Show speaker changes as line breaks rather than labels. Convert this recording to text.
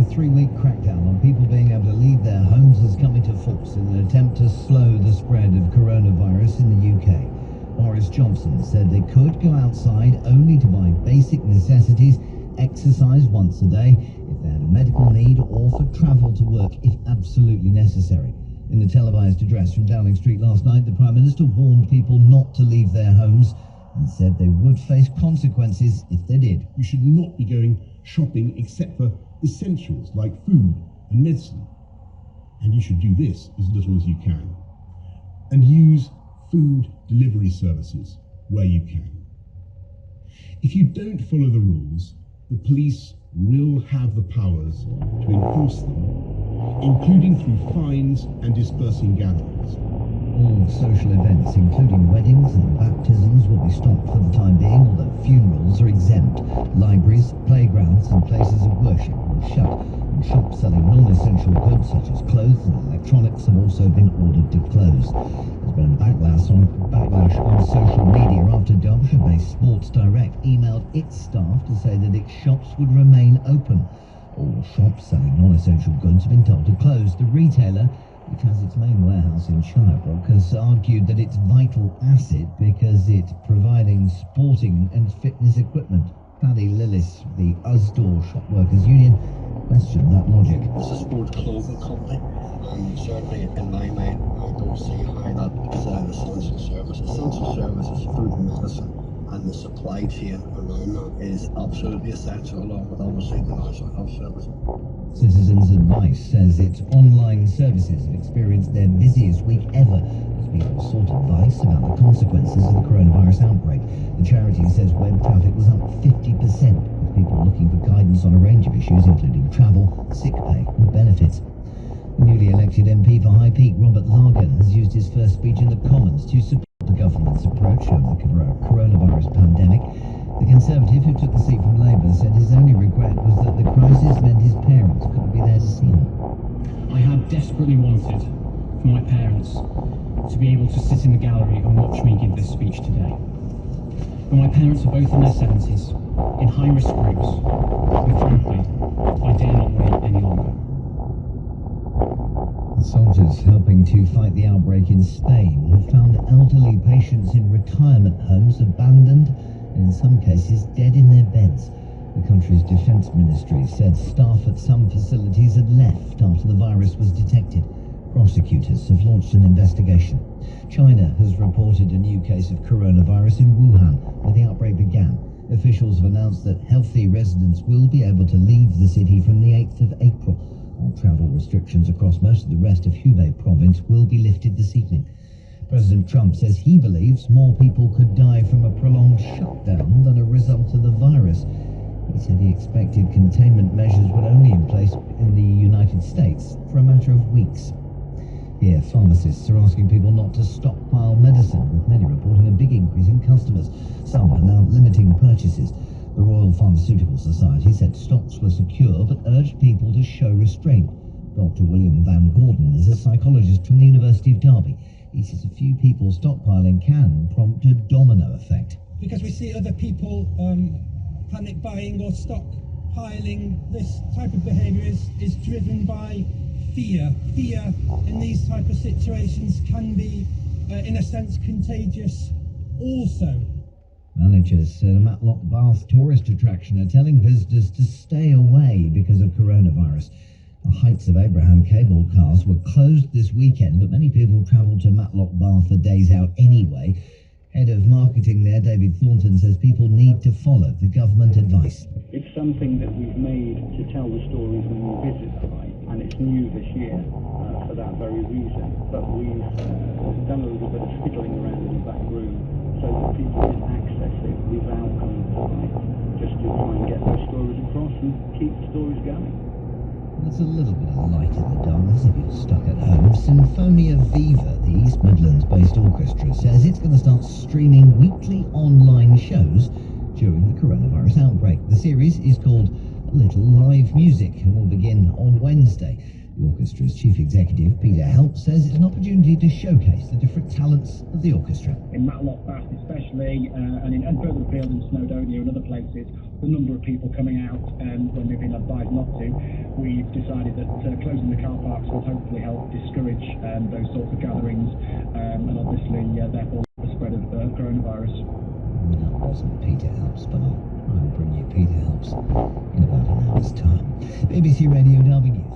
A 3-week crackdown on people being able to leave their homes has come into force in an attempt to slow the spread of coronavirus in the UK. Boris Johnson said they could go outside only to buy basic necessities, exercise once a day if they had a medical need, or for travel to work if absolutely necessary. In the televised address from Downing Street last night, the Prime Minister warned people not to leave their homes and said they would face consequences if they did.
You should not be going shopping except for essentials like food and medicine. And you should do this as little as you can. And use food delivery services where you can. If you don't follow the rules, the police will have the powers to enforce them, including through fines and dispersing gatherings.
All social events, including weddings and baptisms, will be stopped for the time being, although funerals are exempt. Libraries, playgrounds and places of worship will shut, and shops selling non-essential goods such as clothes and electronics have also been ordered to close. There's been a backlash on social media after Derbyshire-based Sports Direct emailed its staff to say that its shops would remain open. All shops selling non-essential goods have been told to close. The retailer, which has its main warehouse in Shirebrook, has argued that it's vital asset because it's providing sporting and fitness equipment. Paddy Lillis, the Usdaw Shop Workers Union, questioned that logic.
It's a sports clothing company, and certainly in my mind, I don't see how that is an essential service. Essential services, food and medicine, and the supply chain around that is absolutely essential, along with obviously the National Health Service.
Citizens Advice says its online services have experienced their busiest week ever as people sought advice about the consequences of the coronavirus outbreak. The charity says web traffic was up 50%, with people looking for guidance on a range of issues, including travel, sick pay and benefits. The newly elected MP for High Peak, Robert Largan, has used his first speech in the Commons to support the government's approach of the coronavirus pandemic. The Conservative, who took the seat from Labour, said his only regret was that the crisis meant his parents couldn't be there to see him.
I had desperately wanted for my parents to be able to sit in the gallery and watch me give this speech today. But my parents are both in their 70s, in high-risk groups, and frankly, I dare not wait any longer.
The soldiers helping to fight the outbreak in Spain have found elderly patients in retirement homes abandoned and in some cases dead in their beds. The country's defence ministry said staff at some facilities had left after the virus was detected. Prosecutors have launched an investigation. China has reported a new case of coronavirus in Wuhan, where the outbreak began. Officials have announced that healthy residents will be able to leave the city from the 8th of April. All travel restrictions across most of the rest of Hubei province will be lifted this evening. President Trump says he believes more people could die from a prolonged shutdown than a result of the virus. He said he expected containment measures were only in place in the United States for a matter of weeks. Here, pharmacists are asking people not to stockpile medicine, with many reporting a big increase in customers. Some are now limiting purchases. The Royal Pharmaceutical Society said stocks were secure, but urged people to show restraint. Dr. William Van Gordon is a psychologist from the University of Derby. He says a few people stockpiling can prompt a domino effect.
Because we see other people panic buying or stockpiling, this type of behaviour is driven by fear. Fear in these type of situations can be, in a sense, contagious also.
Managers at a Matlock Bath tourist attraction are telling visitors to stay away because of coronavirus. The Heights of Abraham cable cars were closed this weekend, but many people travelled to Matlock Bath for days out anyway. Head of marketing there, David Thornton, says people need to follow the government advice.
It's something that we've made to tell the stories when we visit the Heights, and it's new this year for that very reason. But we've done a little bit of fiddling around in the back room so that people can access it without coming to the Heights, just to try and get those stories across and keep the stories going.
There's a little bit of light in the darkness if you're stuck at home. Sinfonia Viva, the East Midlands-based orchestra, says it's going to start streaming weekly online shows during the coronavirus outbreak. The series is called A Little Live Music and will begin on Wednesday. The orchestra's chief executive, Peter Help, says it's an opportunity to showcase the different talents of the orchestra.
In Matlock Bath especially, and further afield in Snowdonia and other places, the number of people coming out when they've been advised not to we've decided that closing the car parks will hopefully help discourage those sorts of gatherings and obviously therefore the spread of coronavirus.
That wasn't Peter Helps, but I'll bring you Peter Helps in about an hour's time. BBC Radio Derby News.